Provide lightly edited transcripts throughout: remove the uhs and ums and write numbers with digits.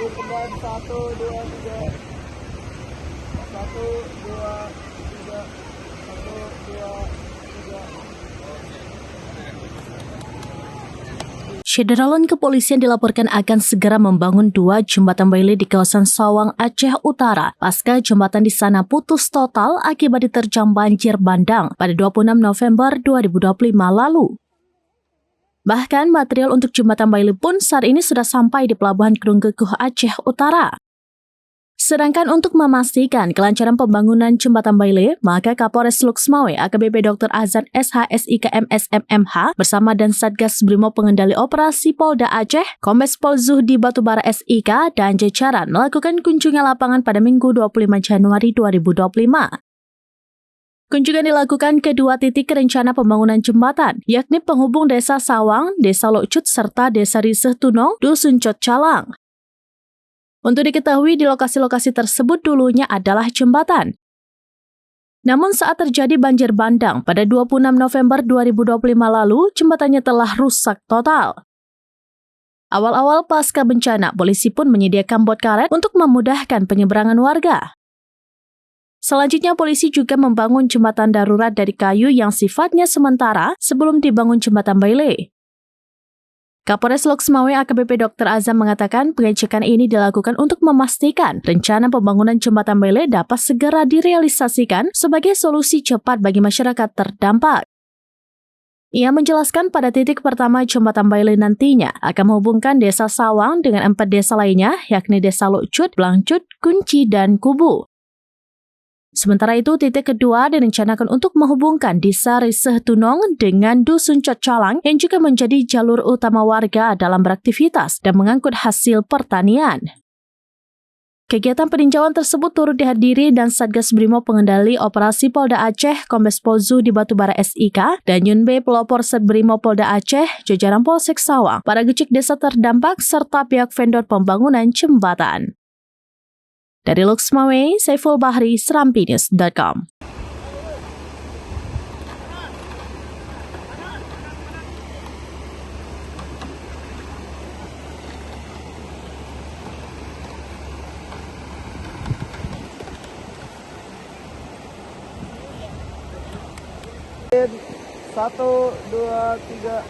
Kemudian 1, 2, 3. 1, 2, 3. 1, 2, 3. Syederalun kepolisian dilaporkan akan segera membangun 2 jembatan Bailey di kawasan Sawang, Aceh Utara pasca jembatan di sana putus total akibat diterjang banjir bandang pada 26 November 2025 lalu. Bahkan material untuk jembatan Bailey pun saat ini sudah sampai di Pelabuhan Krunggeguh, Aceh Utara. Sedangkan untuk memastikan kelancaran pembangunan jembatan Bailey, maka Kapolres Luxmawe AKBP Dr. Azan SHSIK MSMMH bersama dan Satgas Brimob Pengendali Operasi Polda Aceh, Kombes Pol Zuhdi Batubara SIK dan jajaran melakukan kunjungan lapangan pada Minggu 25 Januari 2025. Kunjungan dilakukan ke 2 titik rencana pembangunan jembatan, yakni penghubung Desa Sawang, Desa Lokcut, serta Desa Riseh Tunong, Dusun Cot Calang. Untuk diketahui di lokasi-lokasi tersebut dulunya adalah jembatan. Namun saat terjadi banjir bandang pada 26 November 2025 lalu, jembatannya telah rusak total. Awal-awal pasca bencana, polisi pun menyediakan bot karet untuk memudahkan penyeberangan warga. Selanjutnya, polisi juga membangun jembatan darurat dari kayu yang sifatnya sementara sebelum dibangun jembatan Bailey. Kapolres Luxmawe AKBP Dr. Azam mengatakan pengecekan ini dilakukan untuk memastikan rencana pembangunan jembatan Bailey dapat segera direalisasikan sebagai solusi cepat bagi masyarakat terdampak. Ia menjelaskan pada titik pertama jembatan Bailey nantinya akan menghubungkan Desa Sawang dengan 4 desa lainnya, yakni Desa Lokcut, Blangcut, Kunci, dan Kubu. Sementara itu, titik kedua direncanakan untuk menghubungkan Desa Riseh Tunong dengan Dusun Cot Calang yang juga menjadi jalur utama warga dalam beraktivitas dan mengangkut hasil pertanian. Kegiatan peninjauan tersebut turut dihadiri dan Satgas Brimob Pengendali Operasi Polda Aceh, Kombes Pol Zuhdi Batubara SIK, dan Yunbe Pelopor Set Brimob Polda Aceh, jajaran Polsek Sawang, para gecik desa terdampak, serta pihak vendor pembangunan jembatan. Dari Luxmawe, Saiful Bahri, serampinews.com. Satu, dua, tiga.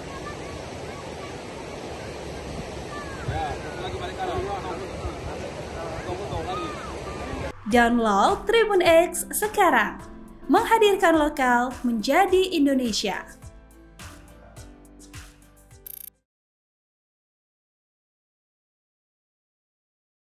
Download Tribun X sekarang, menghadirkan lokal menjadi Indonesia.